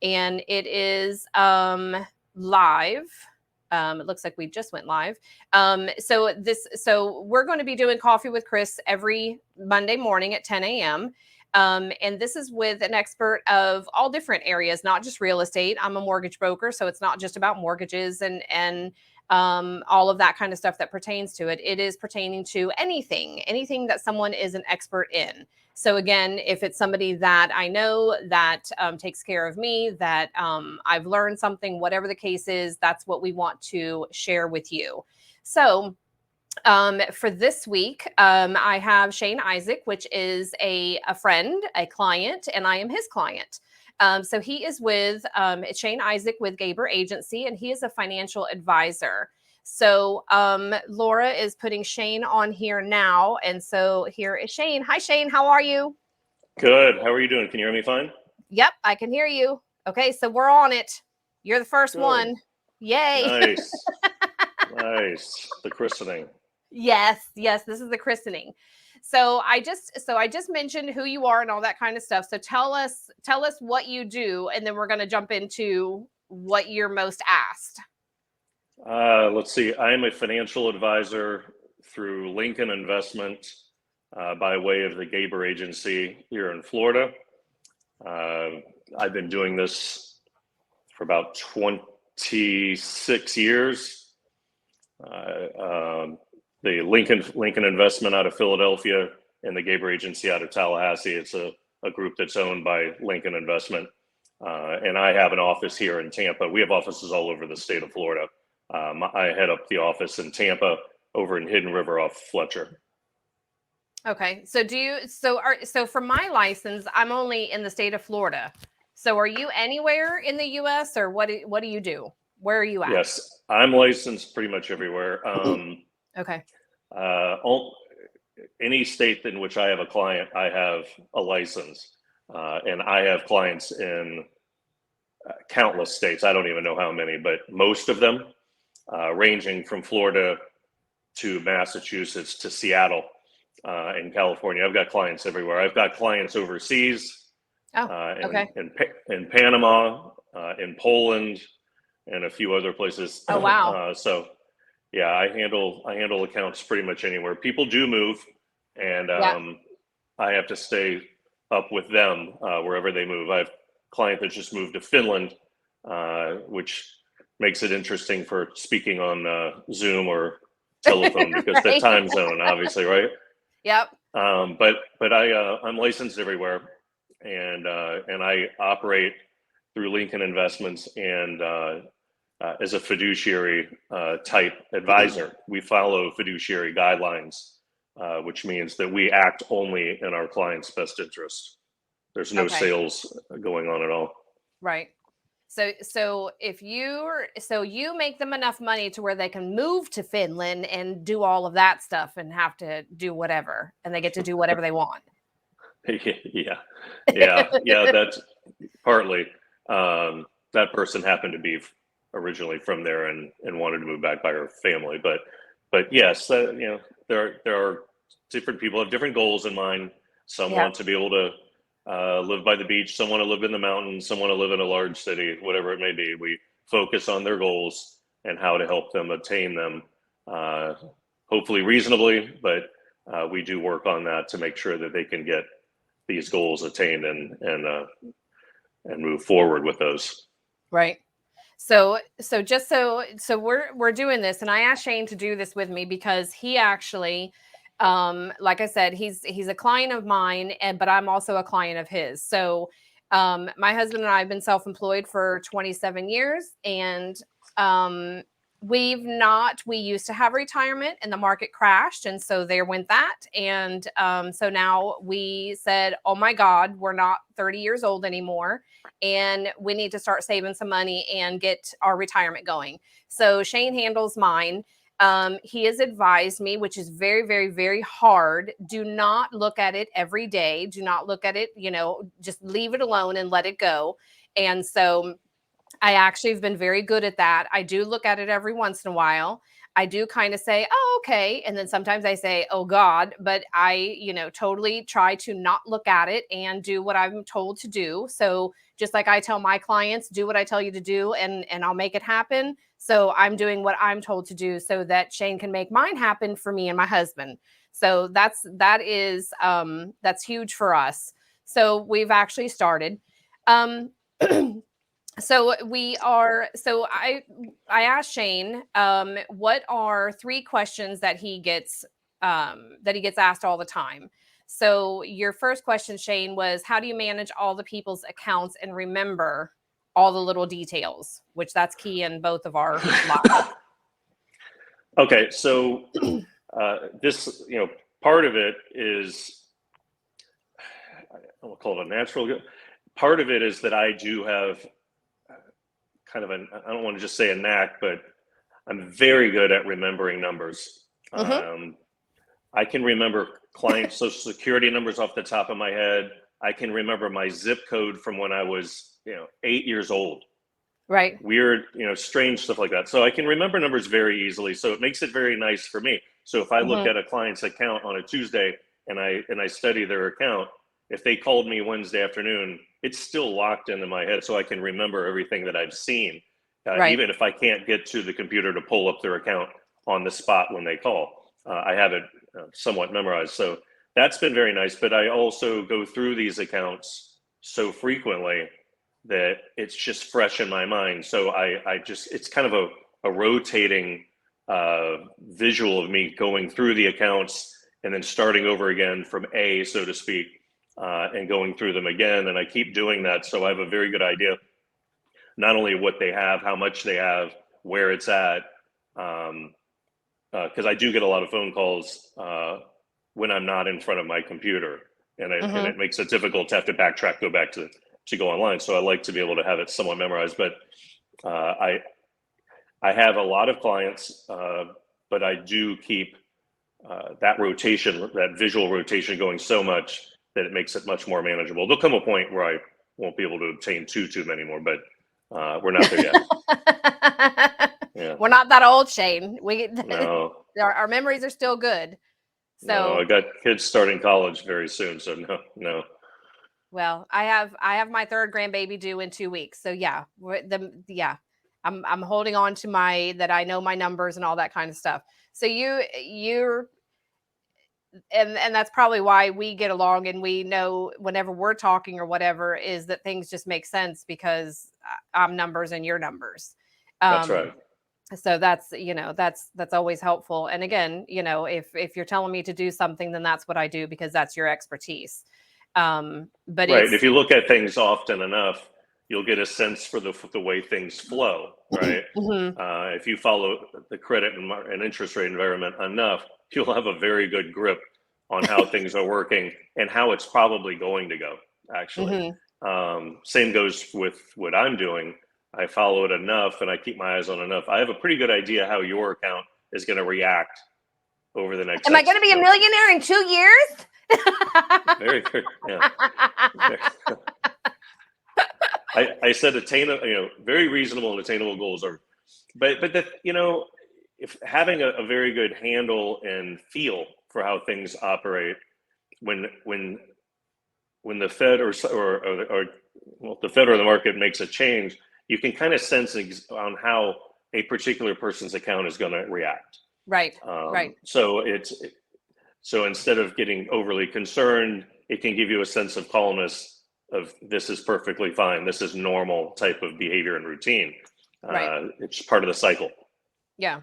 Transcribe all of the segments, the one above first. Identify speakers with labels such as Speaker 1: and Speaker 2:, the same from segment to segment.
Speaker 1: and it is live. It looks like we just went live. So we're going to be doing Coffee with Chris every Monday morning at 10 a.m. And this is with an expert of all different areas, not just real estate. I'm a mortgage broker, so it's not just about mortgages and all of that kind of stuff that pertains to it. It is pertaining to anything that someone is an expert in. So again, if it's somebody that I know that takes care of me, that I've learned something, whatever the case is, that's what we want to share with you. So for this week, I have Shane Isaac, which is a friend, a client, and I am his client. So he is with Shane Isaac with Gabor Agency, and he is a financial advisor. So Laura is putting Shane on here now. And so here is Shane. Hi, Shane. How are you?
Speaker 2: Good. How are you doing? Can you hear me fine?
Speaker 1: Yep, I can hear you. Okay, so we're on it. You're the first one. Yay.
Speaker 2: Nice. Nice. The christening.
Speaker 1: Yes, this is the christening. So I just mentioned who you are and all that kind of stuff. So tell us what you do, and then we're going to jump into what you're most asked.
Speaker 2: Let's see. I am a financial advisor through Lincoln Investment by way of the Gabor Agency here in Florida. I've been doing this for about 26 years. The Lincoln Investment out of Philadelphia and the Gabor Agency out of Tallahassee. It's a group that's owned by Lincoln Investment. And I have an office here in Tampa. We have offices all over the state of Florida. I head up the office in Tampa over in Hidden River off Fletcher.
Speaker 1: Okay. So for my license, I'm only in the state of Florida. So are you anywhere in the US, or what do you do? Where are you at?
Speaker 2: Yes, I'm licensed pretty much everywhere.
Speaker 1: Okay.
Speaker 2: Any state in which I have a client, I have a license. And I have clients in countless states. I don't even know how many, but most of them, ranging from Florida to Massachusetts to Seattle in California. I've got clients everywhere. I've got clients overseas.
Speaker 1: Okay.
Speaker 2: In Panama, in Poland, and a few other places.
Speaker 1: Oh, wow.
Speaker 2: So yeah, I handle accounts pretty much anywhere. People do move, and I have to stay up with them wherever they move. I have a client that just moved to Finland, which makes it interesting for speaking on Zoom or telephone because the time zone, obviously, right?
Speaker 1: Yep.
Speaker 2: But I'm licensed everywhere, and I operate through Lincoln Investments and as a fiduciary type advisor. We follow fiduciary guidelines, which means that we act only in our client's best interest. There's no sales going on at all.
Speaker 1: Right. So you make them enough money to where they can move to Finland and do all of that stuff and have to do whatever, and they get to do whatever they want.
Speaker 2: Yeah. That's partly. That person happened to be originally from there and wanted to move back by her family, but yes, there are different people have different goals in mind. Some want to be able to live by the beach, some want to live in the mountains, some want to live in a large city, whatever it may be. We focus on their goals and how to help them attain them, hopefully reasonably, but we do work on that to make sure that they can get these goals attained and move forward with those.
Speaker 1: Right. So we're doing this, and I asked Shane to do this with me because he actually, like I said, he's a client of mine, but I'm also a client of his. So my husband and I have been self-employed for 27 years, and we used to have retirement, and the market crashed, and so there went that. And so now we said, oh my God, we're not 30 years old anymore, and we need to start saving some money and get our retirement going. So Shane handles mine. He has advised me, which is very, very, very hard. Do not look at it every day. Do not look at it, just leave it alone and let it go. And so I actually have been very good at that. I do look at it every once in a while. I do kind of say, oh, okay. And then sometimes I say, oh God, but I, totally try to not look at it and do what I'm told to do. So just like I tell my clients, do what I tell you to do, and I'll make it happen. So I'm doing what I'm told to do so that Shane can make mine happen for me and my husband. So that's huge for us. So we've actually started. So I asked Shane, what are 3 questions that he gets asked all the time. So your first question, Shane, was how do you manage all the people's accounts and remember all the little details, which that's key in both of our lives.
Speaker 2: Okay, so this, part of it is, I don't call it a natural. Part of it is that I do have kind of I don't want to just say a knack, but I'm very good at remembering numbers. I can remember client social security numbers off the top of my head. I can remember my zip code from when I was, 8 years old.
Speaker 1: Right.
Speaker 2: Weird, strange stuff like that. So I can remember numbers very easily. So it makes it very nice for me. So if I look at a client's account on a Tuesday and I study their account, if they called me Wednesday afternoon, it's still locked into my head. So I can remember everything that I've seen, even if I can't get to the computer to pull up their account on the spot when they call. I have it somewhat memorized. So that's been very nice. But I also go through these accounts so frequently that it's just fresh in my mind. So it's kind of a rotating visual of me going through the accounts and then starting over again from A, so to speak, and going through them again. And I keep doing that. So I have a very good idea, not only what they have, how much they have, where it's at, because I do get a lot of phone calls when I'm not in front of my computer, and it makes it difficult to have to backtrack, go back to go online. So I like to be able to have it somewhat memorized. But I have a lot of clients, but I do keep that rotation, that visual rotation going so much that it makes it much more manageable. There'll come a point where I won't be able to obtain too many more, but we're not there yet. Yeah.
Speaker 1: We're not that old, Shane.
Speaker 2: No.
Speaker 1: Our memories are still good. So
Speaker 2: no, I got kids starting college very soon, so no.
Speaker 1: Well, I have my 3rd grandbaby due in 2 weeks. So yeah, I'm holding on to that I know my numbers and all that kind of stuff. So you're and that's probably why we get along, and we know whenever we're talking or whatever is that things just make sense because I'm numbers and you're numbers.
Speaker 2: That's right.
Speaker 1: So that's always helpful. And again, if you're telling me to do something, then that's what I do because that's your expertise. But
Speaker 2: right, if you look at things often enough, you'll get a sense for the way things flow, right? If you follow the credit and interest rate environment enough, you'll have a very good grip on how things are working and how it's probably going to go, actually. Same goes with what I'm doing. I follow it enough and I keep my eyes on enough. I have a pretty good idea how your account is going to react over the next.
Speaker 1: Am I going to be a millionaire in 2 years?
Speaker 2: Very good. Yeah. I said very reasonable and attainable goals are, but if having a very good handle and feel for how things operate, when the Fed or the Fed or the market makes a change, you can kind of sense on how a particular person's account is going to react.
Speaker 1: Right. Right.
Speaker 2: So instead of getting overly concerned, it can give you a sense of calmness of this is perfectly fine. This is normal type of behavior and routine. Right. It's part of the cycle.
Speaker 1: Yeah.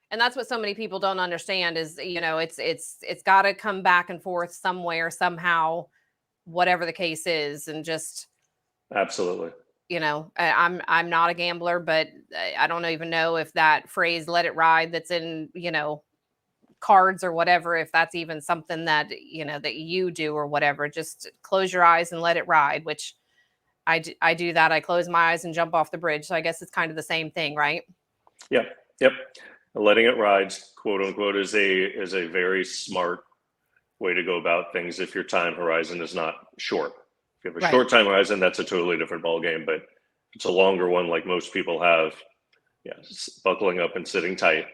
Speaker 1: And that's what so many people don't understand is, it's got to come back and forth somewhere, somehow, whatever the case is. And just.
Speaker 2: Absolutely.
Speaker 1: I'm not a gambler, but I don't even know if that phrase, let it ride, that's in, cards or whatever, if that's even something that, that you do or whatever. Just close your eyes and let it ride, which I do that. I close my eyes and jump off the bridge. So I guess it's kind of the same thing, right?
Speaker 2: Yep. Letting it ride, quote unquote, is a very smart way to go about things if your time horizon is not short. If you have a short time horizon, that's a totally different ballgame. But it's a longer one, like most people have. Yeah, buckling up and sitting tight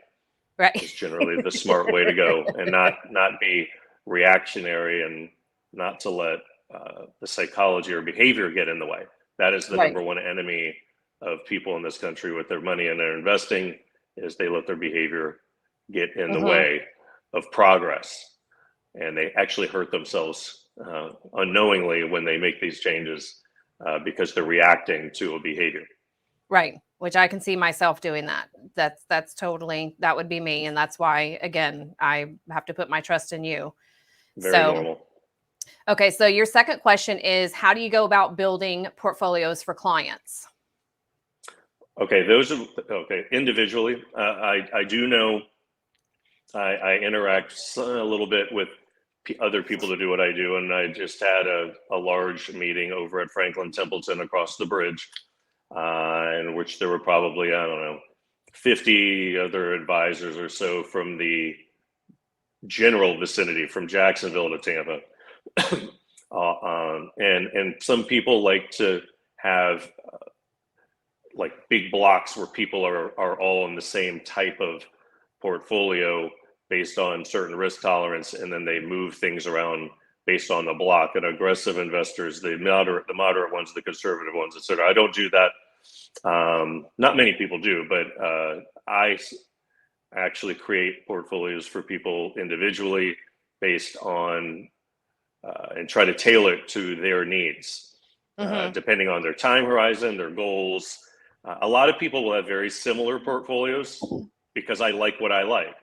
Speaker 2: is generally the smart way to go, and not be reactionary and not to let the psychology or behavior get in the way. That is the
Speaker 1: Right.
Speaker 2: number one enemy of people in this country with their money and their investing, is they let their behavior get in the way of progress. And they actually hurt themselves unknowingly when they make these changes because they're reacting to a behavior.
Speaker 1: Right. Which I can see myself doing that. That's totally, that would be me. And that's why, again, I have to put my trust in you.
Speaker 2: Very normal.
Speaker 1: Okay. So your second question is, how do you go about building portfolios for clients?
Speaker 2: Okay. Okay. Individually, I do know I interact a little bit with other people to do what I do. And I just had a large meeting over at Franklin Templeton across the bridge, in which there were probably, I don't know, 50 other advisors or so from the general vicinity, from Jacksonville to Tampa. And some people like to have like big blocks where people are all in the same type of portfolio based on certain risk tolerance, and then they move things around based on the block. And aggressive investors, the moderate ones, the conservative ones, etc. I don't do that. Not many people do, but I actually create portfolios for people individually based on and try to tailor it to their needs, depending on their time horizon, their goals. A lot of people will have very similar portfolios because I like what I like.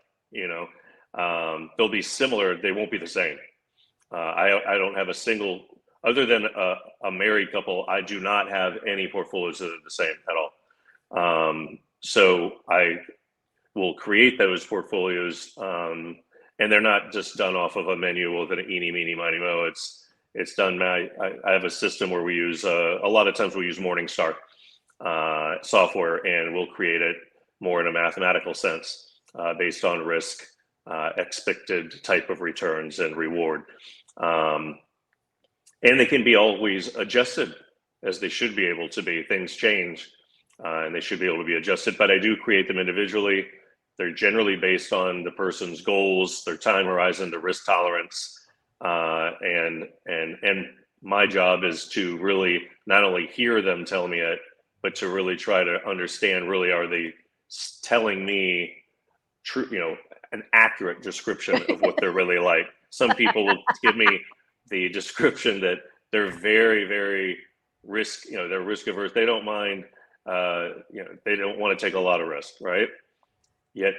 Speaker 2: They'll be similar. They won't be the same. I don't have a single, other than a married couple, I do not have any portfolios that are the same at all. So I will create those portfolios, and they're not just done off of a menu with an eeny, meeny, miny, mo. It's done. I have a system where we use, a lot of times we use Morningstar software, and we'll create it more in a mathematical sense based on risk, expected type of returns and reward. And they can be always adjusted as they should be able to be. Things change and they should be able to be adjusted, but I do create them individually. They're generally based on the person's goals, their time horizon, their risk tolerance. And my job is to really not only hear them tell me it, but to really try to understand, really, are they telling me true, an accurate description of what they're really like. Some people will give me the description that they're very, very they're risk averse. They don't mind, they don't want to take a lot of risk, right? Yet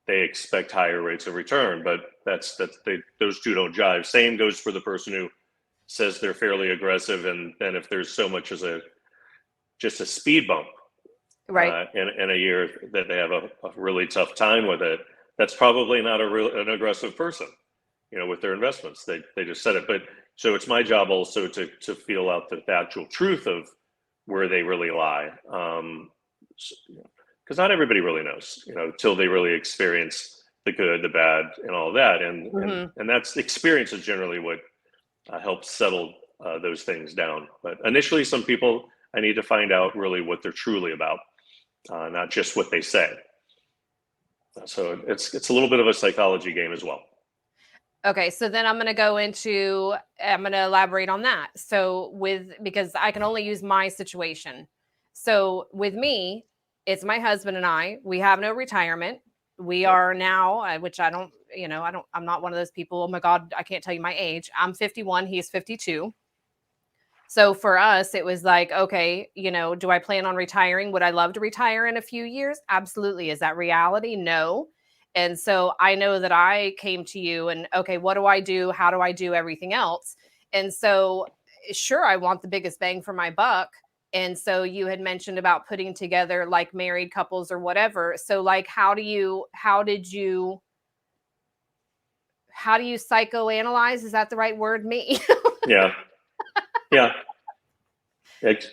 Speaker 2: they expect higher rates of return, but those two don't jive. Same goes for the person who says they're fairly aggressive, and then if there's so much as just a speed bump,
Speaker 1: Right.
Speaker 2: in a year that they have a really tough time with it, that's probably not an aggressive person, with their investments. They just said it. But so it's my job also to feel out the actual truth of where they really lie. Because not everybody really knows, till they really experience the good, the bad, and all that. And that's experience is generally what helps settle those things down. But initially, some people, I need to find out really what they're truly about, not just what they say. So it's a little bit of a psychology game as well.
Speaker 1: Okay, so then I'm going to elaborate on that. So because I can only use my situation. So with me, it's my husband and I. We have no retirement. We are now, which I don't, I'm not one of those people. Oh my God, I can't tell you my age. I'm 51. He's 52. So for us, it was like, okay, do I plan on retiring? Would I love to retire in a few years? Absolutely. Is that reality? No. And so I know that I came to you and, okay, what do I do? How do I do everything else? And so, sure, I want the biggest bang for my buck. And so you had mentioned about putting together like married couples or whatever. So like, how do you psychoanalyze? Is that the right word? Me?
Speaker 2: Yeah. Yeah.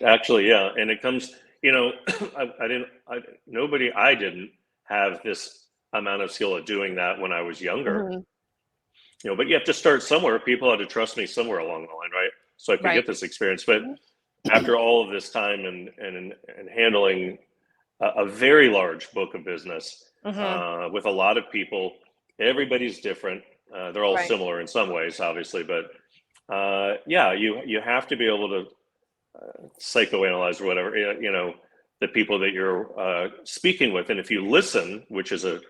Speaker 2: Actually, yeah. And it comes, I didn't have this amount of skill at doing that when I was younger, but you have to start somewhere. People had to trust me somewhere along the line, right? So I could get this experience. But after all of this time and handling a very large book of business with a lot of people, everybody's different. They're all similar in some ways, obviously, but you have to be able to psychoanalyze or whatever, the people that you're speaking with. And if you listen, which is an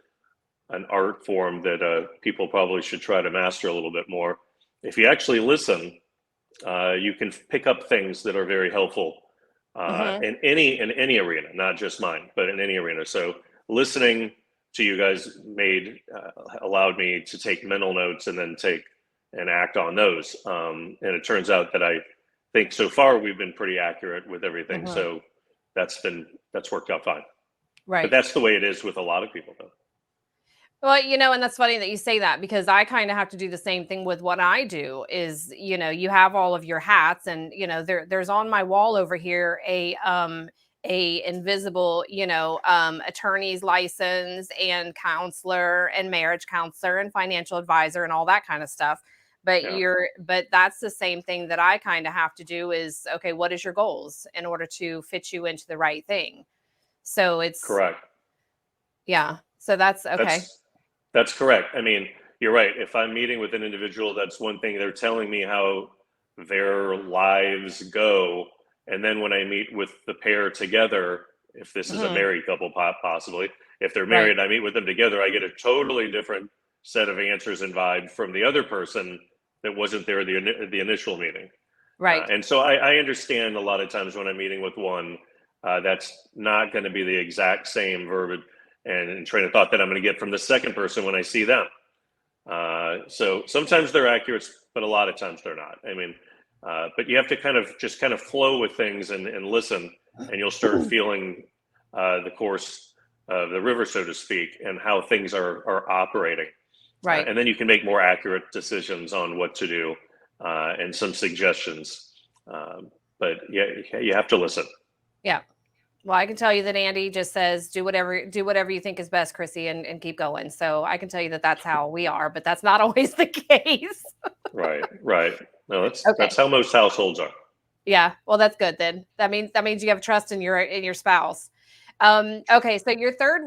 Speaker 2: art form that people probably should try to master a little bit more, if you actually listen, you can pick up things that are very helpful in any arena, not just mine, but in any arena. So listening to you guys allowed me to take mental notes and then take and act on those. And it turns out that I think so far we've been pretty accurate with everything. So that's worked out fine.
Speaker 1: Right.
Speaker 2: But that's the way it is with a lot of people, though.
Speaker 1: Well, and that's funny that you say that, because I kind of have to do the same thing with what I do is, you have all of your hats, and, there's on my wall over here a invisible, attorney's license and counselor and marriage counselor and financial advisor and all that kind of stuff. But but that's the same thing that I kind of have to do is, okay, what is your goals in order to fit you into the right thing? So it's
Speaker 2: correct.
Speaker 1: Yeah. So that's okay.
Speaker 2: That's correct. I mean, you're right. If I'm meeting with an individual, that's one thing. They're telling me how their lives go. And then when I meet with the pair together, if this is a married couple, possibly, if they're married, I meet with them together, I get a totally different set of answers and vibe from the other person that wasn't there the initial meeting.
Speaker 1: Right.
Speaker 2: And so I understand a lot of times when I'm meeting with one, that's not going to be the exact same verbiage and train of thought that I'm going to get from the second person when I see them. So sometimes they're accurate, but a lot of times they're not. I mean, but you have to kind of flow with things and listen, and you'll start feeling the course of the river, so to speak, and how things are operating.
Speaker 1: Right.
Speaker 2: And then you can make more accurate decisions on what to do and some suggestions. But yeah, you have to listen.
Speaker 1: Yeah. Well, I can tell you that Andy just says, do whatever you think is best, Chrissy, and keep going. So I can tell you that that's how we are, but that's not always the case.
Speaker 2: Right. No, that's how most households are.
Speaker 1: Yeah. Well, that's good then. That means you have trust in your spouse. Okay. So your third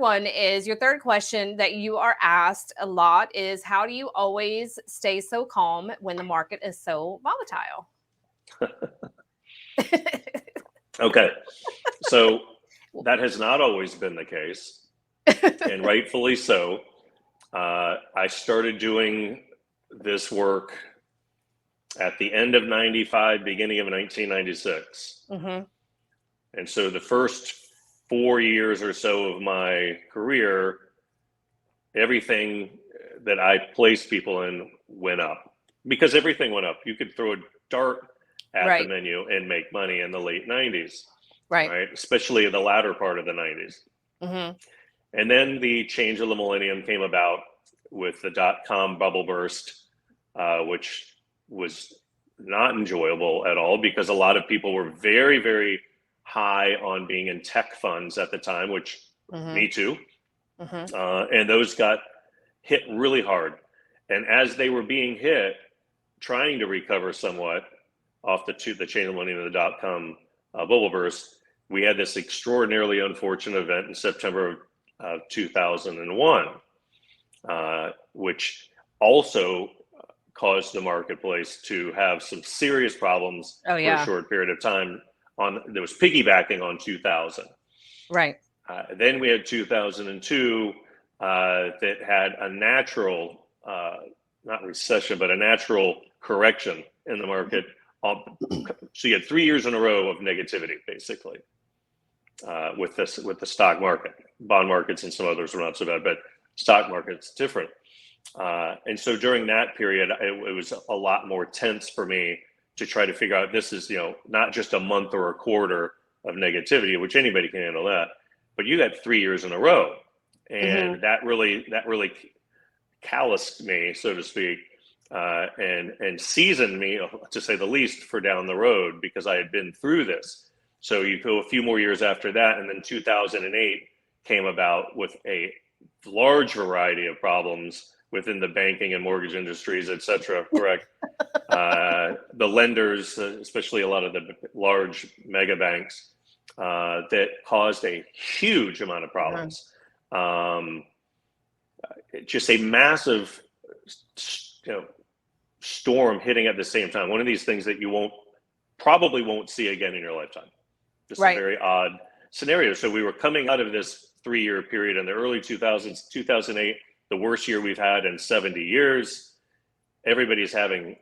Speaker 1: question that you are asked a lot is, how do you always stay so calm when the market is so volatile?
Speaker 2: Okay. So that has not always been the case, and rightfully so. I started doing this work at the end of 95, beginning of 1996. And so the first 4 years or so of my career, everything that I placed people in went up, because everything went up. You could throw a dart at the menu and make money in the late 90s. Right. Especially in the latter part of the 90s. And then the change of the millennium came about with the dot-com bubble burst, which was not enjoyable at all, because a lot of people were very, very high on being in tech funds at the time, which me too. And those got hit really hard. And as they were being hit, trying to recover somewhat off the chain of the millennium of the dot-com bubble burst, we had this extraordinarily unfortunate event in September of 2001, which also caused the marketplace to have some serious problems for a short period of time. There was piggybacking on 2000.
Speaker 1: Right.
Speaker 2: Then we had 2002 that had a natural, not recession, but a natural correction in the market. So you had 3 years in a row of negativity, basically, with the stock market. Bond markets and some others were not so bad, but stock market's different. And so during that period, it was a lot more tense for me to try to figure out, this is, not just a month or a quarter of negativity, which anybody can handle that, but you got 3 years in a row. And that really calloused me, so to speak, and seasoned me, to say the least, for down the road, because I had been through this. So you go a few more years after that, and then 2008 came about with a large variety of problems within the banking and mortgage industries, et cetera, correct? The lenders, especially a lot of the large mega banks, that caused a huge amount of problems. Just a massive, storm hitting at the same time. One of these things that you won't probably won't see again in your lifetime. Just a very odd scenario. So we were coming out of this 3-year period in the early 2000s, 2008, the worst year we've had in 70 years. Everybody's having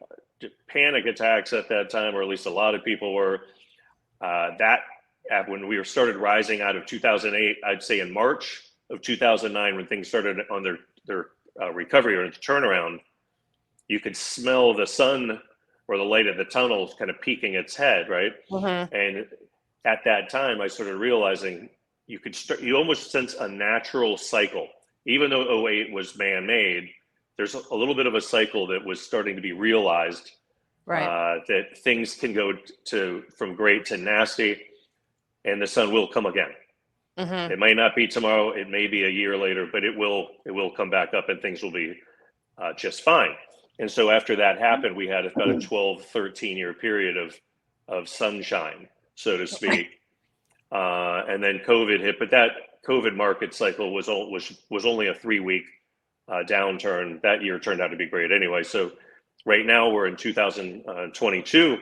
Speaker 2: panic attacks at that time, or at least a lot of people were. When we started rising out of 2008, I'd say in March of 2009, when things started on their recovery or turnaround, you could smell the sun or the light at the tunnel kind of peeking its head, right? And at that time, I started realizing you almost sense a natural cycle. Even though 08 was man-made, there's a little bit of a cycle that was starting to be realized, that things can go from great to nasty, and the sun will come again. It might not be tomorrow, it may be a year later, but it will come back up and things will be just fine. And so after that happened, we had about a 12, 13-year period of sunshine, so to speak. And then COVID hit, but that COVID market cycle was only a 3-week downturn. That year turned out to be great anyway. So right now we're in 2022,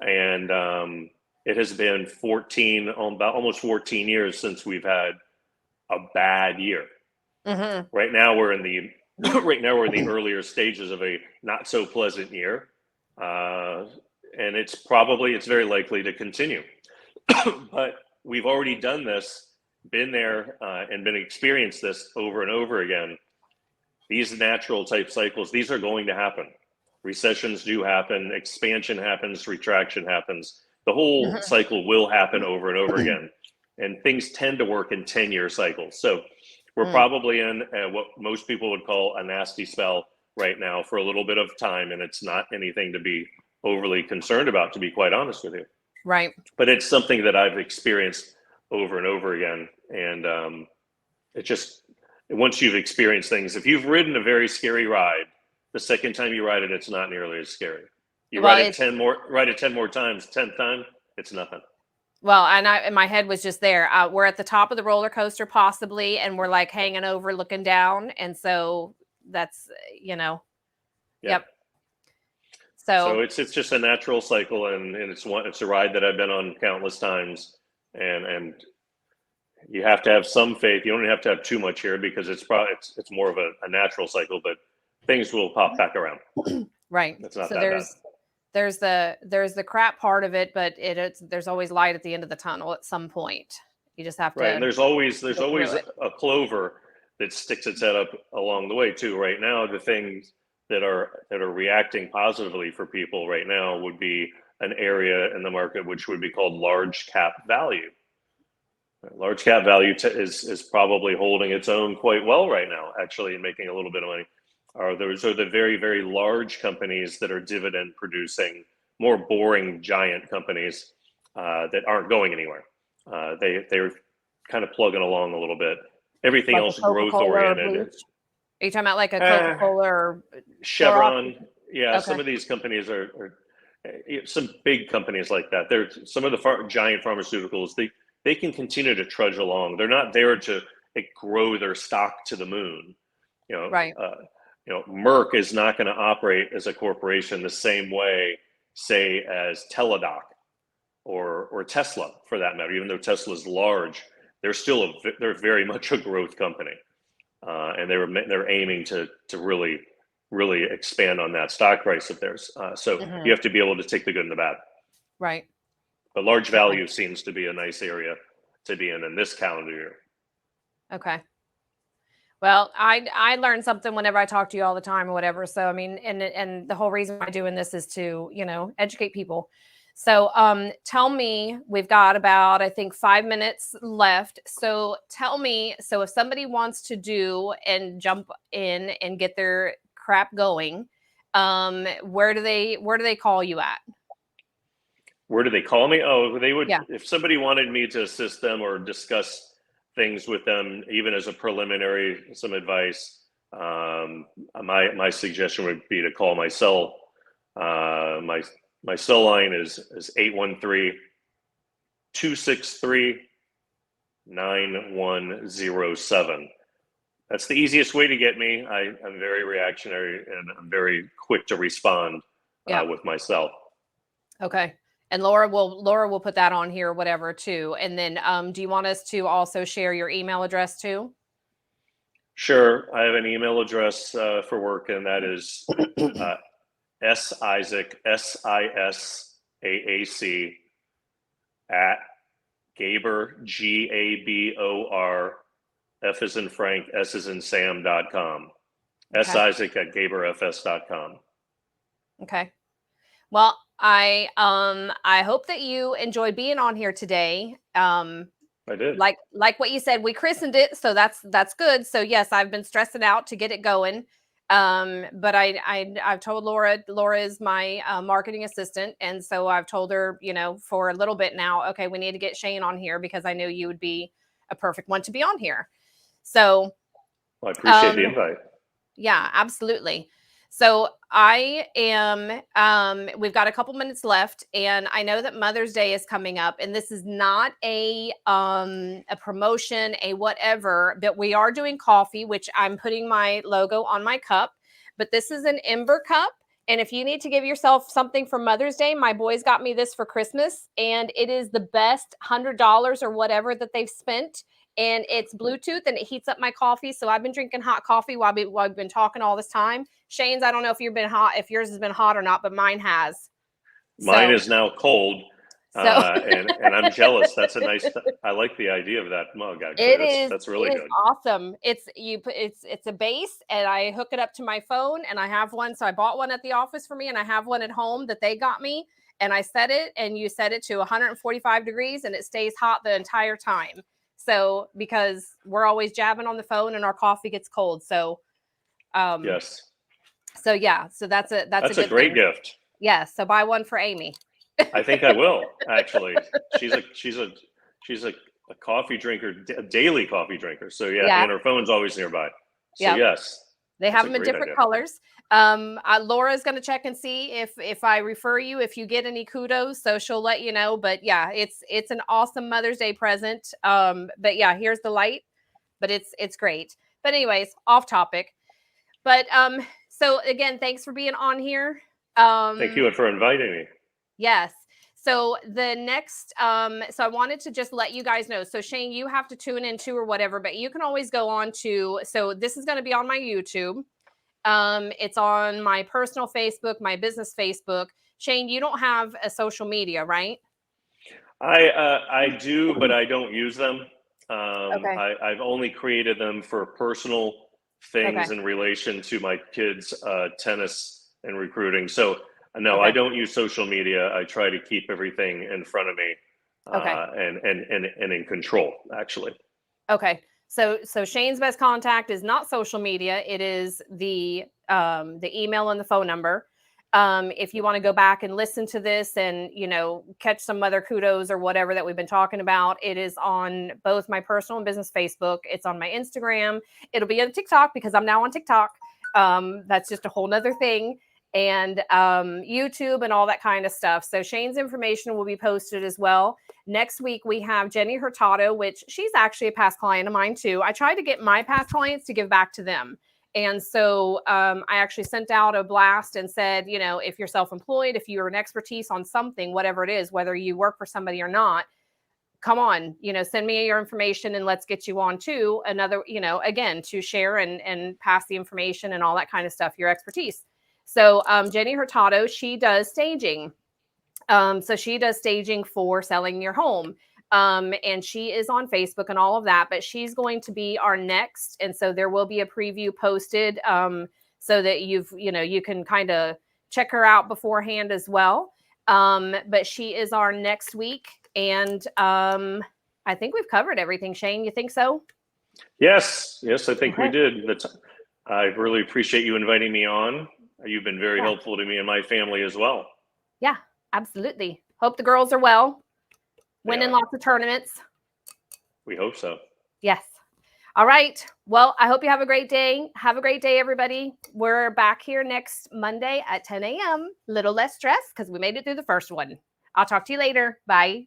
Speaker 2: and it has been almost 14 years since we've had a bad year. Right now we're in the earlier stages of a not so pleasant year, and it's very likely to continue. But we've already done this, been there, and experienced this over and over again. These natural type cycles, these are going to happen. Recessions do happen, expansion happens, retraction happens. The whole cycle will happen over and over again. And things tend to work in 10-year cycles. So we're probably in what most people would call a nasty spell right now for a little bit of time. And it's not anything to be overly concerned about, to be quite honest with you.
Speaker 1: Right.
Speaker 2: But it's something that I've experienced over and over again. And once you've experienced things, if you've ridden a very scary ride, the second time you ride it, it's not nearly as scary. You ride it 10 more times, 10th time, it's nothing.
Speaker 1: Well, and my head was just there. We're at the top of the roller coaster possibly, and we're like hanging over looking down. And so that's, Yep.
Speaker 2: So it's just a natural cycle, and it's a ride that I've been on countless times, and you have to have some faith. You don't have to have too much here, because it's more of a natural cycle, but things will pop back around.
Speaker 1: Right.
Speaker 2: It's not
Speaker 1: so
Speaker 2: that bad.
Speaker 1: there's the crap part of it, but there's always light at the end of the tunnel at some point. You just have to.
Speaker 2: Right, and there's always a clover that sticks its head up along the way too. Right now, the things that are reacting positively for people right now would be an area in the market which would be called large cap value. Large cap value is probably holding its own quite well right now, actually, and making a little bit of money. Those are the very, very large companies that are dividend producing, more boring giant companies that aren't going anywhere. They're kind of plugging along a little bit. Everything
Speaker 1: like
Speaker 2: else growth oriented.
Speaker 1: Are you talking about like a Coca-Cola or
Speaker 2: Chevron? Yeah,
Speaker 1: okay.
Speaker 2: Some of these companies are some big companies like that. They're some of the giant pharmaceuticals. They can continue to trudge along. They're not there to grow their stock to the moon.
Speaker 1: Right.
Speaker 2: Merck is not going to operate as a corporation the same way, say, as Teladoc or Tesla, for that matter. Even though Tesla's large, they're very much a growth company, and they're aiming to really expand on that stock price of theirs. So you have to be able to take the good and the bad.
Speaker 1: Right.
Speaker 2: But large value seems to be a nice area to be in this calendar year.
Speaker 1: Okay. Well, I learn something whenever I talk to you all the time or whatever. So, I mean, and the whole reason I'm doing this is to, educate people. So, tell me, we've got about, I think, 5 minutes left. So tell me, so if somebody wants to do and jump in and get their crap going, where do they call you at?
Speaker 2: Where do they call me? Oh, they would, if somebody wanted me to assist them or discuss things with them, even as a preliminary, some advice, my suggestion would be to call my cell. My cell line is 813-263-9107. That's the easiest way to get me. I'm very reactionary, and I'm very quick to respond with my cell.
Speaker 1: Okay. And Laura will put that on here, whatever, too. And then do you want us to also share your email address too?
Speaker 2: Sure. I have an email address for work, and that is Isaac, SISAAC at Gabor, GABOR, F as in Frank, S as in Sam.com.
Speaker 1: Okay.
Speaker 2: Isaac at GaborFS.com.
Speaker 1: Okay. Well, I hope that you enjoyed being on here today.
Speaker 2: I did.
Speaker 1: Like what you said, we christened it, so that's good. So yes, I've been stressing out to get it going. But I've told Laura is my marketing assistant, and so I've told her, for a little bit now, okay, we need to get Shane on here because I knew you would be a perfect one to be on here. So
Speaker 2: well, I appreciate the invite.
Speaker 1: Yeah, absolutely. So I am, we've got a couple minutes left, and I know that Mother's Day is coming up, and this is not a promotion, a whatever, but we are doing coffee, which I'm putting my logo on my cup, but this is an Ember cup. And if you need to give yourself something for Mother's Day, my boys got me this for Christmas, and it is the best $100 or whatever that they've spent. And it's Bluetooth, and it heats up my coffee. So I've been drinking hot coffee while I've been talking all this time. Shane's, I don't know if if yours has been hot or not, but mine has.
Speaker 2: Mine is now cold. And I'm jealous. That's a nice. I like the idea of that mug. Actually, that's really good.
Speaker 1: Awesome. It's a base, and I hook it up to my phone, and I have one. So I bought one at the office for me, and I have one at home that they got me. And I set it, and you set it to 145 degrees, and it stays hot the entire time. So because we're always jabbing on the phone, and our coffee gets cold. So
Speaker 2: yes.
Speaker 1: So yeah, so that's a
Speaker 2: great gift.
Speaker 1: Yeah, so buy one for Amy.
Speaker 2: I think I will, actually. She's a coffee drinker, a daily coffee drinker. So yeah, and her phone's always nearby. So yes.
Speaker 1: They have them in different colors. Laura's going to check and see if I refer you, if you get any kudos, so she'll let you know. But yeah, it's an awesome Mother's Day present. But yeah, here's the light, but it's great. But anyways, off topic. But so again, thanks for being on here.
Speaker 2: Thank you for inviting me.
Speaker 1: Yes. So the next, so I wanted to just let you guys know. So Shane, you have to tune in too or whatever, but you can always go on to, so this is going to be on my YouTube. It's on my personal Facebook, my business Facebook. Shane, you don't have a social media, right?
Speaker 2: I do, but I don't use them.
Speaker 1: Okay.
Speaker 2: I've only created them for personal things in relation to my kids' tennis and recruiting. So no, I don't use social media. I try to keep everything in front of me and in control, actually.
Speaker 1: Okay. So Shane's best contact is not social media. It is the email and the phone number. If you want to go back and listen to this and, catch some other kudos or whatever that we've been talking about, it is on both my personal and business Facebook. It's on my Instagram. It'll be on TikTok because I'm now on TikTok. That's just a whole nother thing. And YouTube and all that kind of stuff. So Shane's information will be posted as well. Next week, we have Jenny Hurtado, which she's actually a past client of mine too. I tried to get my past clients to give back to them. And so I actually sent out a blast and said, if you're self-employed, if you're an expertise on something, whatever it is, whether you work for somebody or not, come on, send me your information and let's get you on to another, again, to share and pass the information and all that kind of stuff, your expertise. So Jenny Hurtado, she does staging. So she does staging for selling your home. And she is on Facebook and all of that, but she's going to be our next. And so there will be a preview posted so that you can kind of check her out beforehand as well. But she is our next week. And I think we've covered everything. Shane, you think so?
Speaker 2: Yes, I think we did. I really appreciate you inviting me on. You've been very helpful to me and my family as well.
Speaker 1: Yeah, absolutely. Hope the girls are well. Winning lots of tournaments.
Speaker 2: We hope so.
Speaker 1: Yes. All right. Well, I hope you have a great day. Have a great day, everybody. We're back here next Monday at 10 a.m. Little less stress because we made it through the first one. I'll talk to you later. Bye.